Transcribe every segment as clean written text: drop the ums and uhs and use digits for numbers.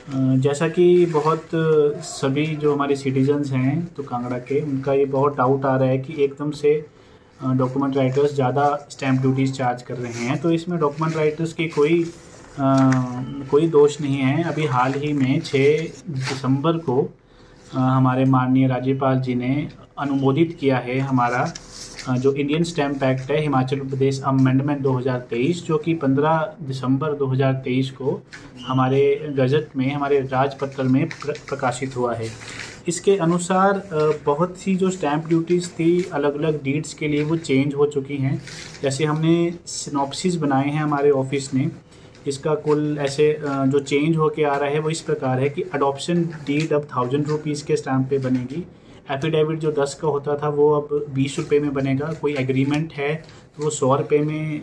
जैसा कि बहुत सभी जो हमारे सिटीजन्स हैं तो कांगड़ा के, उनका ये बहुत डाउट आ रहा है कि एकदम से डॉक्यूमेंट राइटर्स ज़्यादा स्टैम्प ड्यूटीज़ चार्ज कर रहे हैं। तो इसमें डॉक्यूमेंट राइटर्स की कोई दोष नहीं है। अभी हाल ही में 6 दिसंबर को हमारे माननीय राज्यपाल जी ने अनुमोदित किया है हमारा जो इंडियन स्टैम्प एक्ट है हिमाचल प्रदेश अमेंडमेंट 2023, जो कि 15 दिसंबर 2023 को हमारे गजट में, हमारे राजपत्र में प्रकाशित हुआ है। इसके अनुसार बहुत सी जो स्टैम्प ड्यूटीज़ थी अलग अलग डीड्स के लिए वो चेंज हो चुकी हैं। जैसे हमने सिनॉप्सिस बनाए हैं हमारे ऑफिस ने, इसका कुल ऐसे जो चेंज होके आ रहा है वो इस प्रकार है कि अडॉप्शन डीड अब 1000 रुपीज़ के स्टैम्प पे बनेगी। एफिडेविट जो 10 का होता था वो अब 20 रुपये में बनेगा। कोई एग्रीमेंट है तो वो 100 रुपये में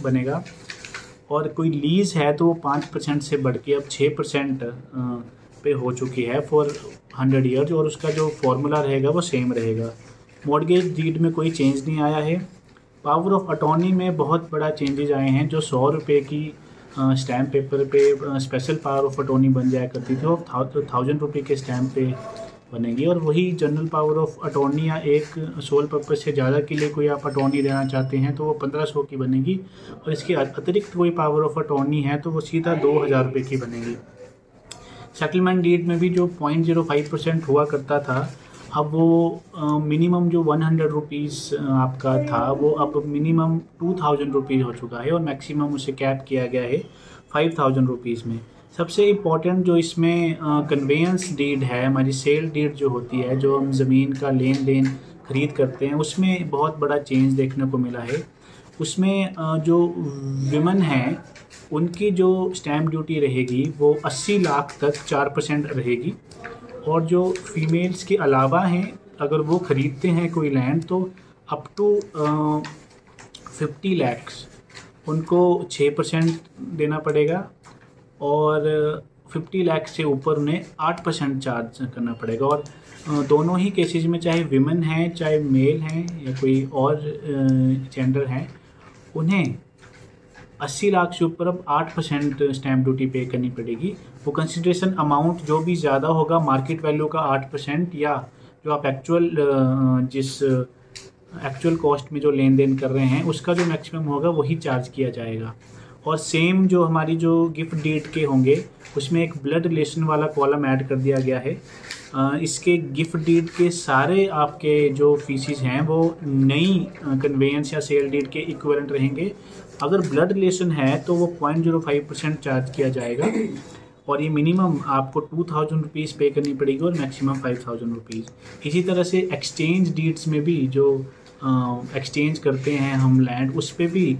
बनेगा। और कोई लीज़ है तो वो 5% से बढ़ के अब 6% पे हो चुकी है फॉर 100 ईयर्स, और उसका जो फॉर्मूला रहेगा वो सेम रहेगा। मॉर्गेज डीड में कोई चेंज नहीं आया है। पावर ऑफ अटॉर्नी में बहुत बड़ा चेंजेज आए हैं। जो 100 रुपये की स्टैम्प पेपर पे स्पेशल पावर ऑफ अटॉर्नी बन जाया करती थी, वो 1000 रुपये के स्टैम्प पे बनेगी। और वही जनरल पावर ऑफ अटॉर्नी या एक सोल पर्पज़ से ज़्यादा के लिए कोई आप अटॉर्नी देना चाहते हैं तो वो 1500 की बनेगी। और इसके अतिरिक्त कोई पावर ऑफ अटॉर्नी है तो वो सीधा 2000 रुपये की बनेगी। सेटलमेंट डीड में भी जो 0.05% हुआ करता था, अब वो मिनिमम जो 100 रुपीज़ आपका था वो अब मिनिमम 2000 रुपीज़ हो चुका है, और मैक्सिमम उसे कैप किया गया है 5000 रुपीज़ में। सबसे इम्पॉर्टेंट जो इसमें कन्वेंस डीड है, हमारी सेल डीड जो होती है, जो हम ज़मीन का लेन देन खरीद करते हैं, उसमें बहुत बड़ा चेंज देखने को मिला है। उसमें जो विमेन हैं उनकी जो स्टैम्प ड्यूटी रहेगी वो 80 लाख तक 4% रहेगी। और जो फीमेल्स के अलावा हैं अगर वो ख़रीदते हैं कोई लैंड तो अप टू 50 लैक्स उनको 6% देना पड़ेगा, और 50 लाख से ऊपर उन्हें 8% चार्ज करना पड़ेगा। और दोनों ही केसेस में, चाहे विमेन हैं चाहे मेल हैं या कोई और जेंडर हैं, उन्हें 80 लाख से ऊपर अब 8% स्टैम्प ड्यूटी पे करनी पड़ेगी। वो कंसिडरेशन अमाउंट जो भी ज़्यादा होगा मार्केट वैल्यू का 8%, या जो आप एक्चुअल कॉस्ट में जो लेन देन कर रहे हैं उसका जो मैक्सिमम होगा वही चार्ज किया जाएगा। और सेम जो हमारी जो गिफ्ट डीड के होंगे उसमें एक ब्लड रिलेशन वाला कॉलम ऐड कर दिया गया है। इसके गिफ्ट डीड के सारे आपके जो फीसिस हैं वो नई कन्वेंस या सेल डीड के इक्विवेलेंट रहेंगे। अगर ब्लड रिलेशन है तो वो 0.05% चार्ज किया जाएगा, और ये मिनिमम आपको 2000 रुपीज़ पे करनी पड़ेगी और मैक्सिमम 5000 रुपीज़। इसी तरह से एक्सचेंज डीड्स में भी जो एक्सचेंज करते हैं हम लैंड, उस पर भी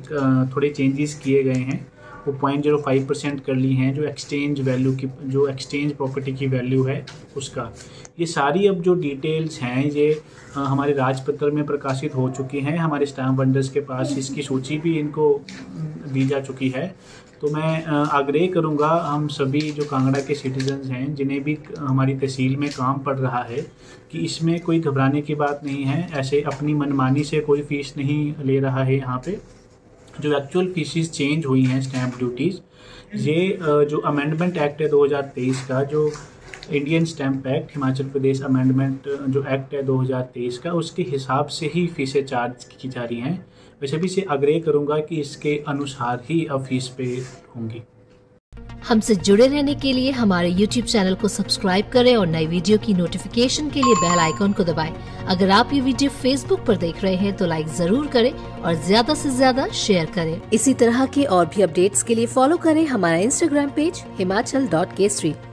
थोड़े चेंजेस किए गए हैं। वो 0.05% कर ली हैं जो एक्सचेंज वैल्यू की, जो एक्सचेंज प्रॉपर्टी की वैल्यू है उसका। ये सारी अब जो डिटेल्स हैं ये हमारे राजपत्र में प्रकाशित हो चुकी हैं। हमारे स्टैम्प वेंडर्स के पास इसकी सूची भी इनको दी जा चुकी है। तो मैं आग्रह करूंगा हम सभी जो कांगड़ा के सिटीजन्स हैं, जिन्हें भी हमारी तहसील में काम पड़ रहा है, कि इसमें कोई घबराने की बात नहीं है। ऐसे अपनी मनमानी से कोई फ़ीस नहीं ले रहा है यहाँ पे। जो एक्चुअल फीसिस चेंज हुई हैं स्टैम्प ड्यूटीज़, ये जो अमेंडमेंट एक्ट है 2023 का, जो Indian stamp act Himachal Pradesh amendment जो एक्ट है 2023 का, उसके हिसाब से ही फ़ीसें चार्ज की जा रही हैं। वैसे भी से आग्रह करूँगा कि इसके अनुसार ही अब फीस पे होंगी। हमसे जुड़े रहने के लिए हमारे YouTube चैनल को सब्सक्राइब करें और नई वीडियो की नोटिफिकेशन के लिए बेल आइकॉन को दबाएं। अगर आप ये वीडियो Facebook पर देख रहे हैं तो लाइक जरूर करें और ज्यादा से ज्यादा शेयर करें। इसी तरह के और भी अपडेट्स के लिए फॉलो करें हमारा Instagram पेज himachal.K Street।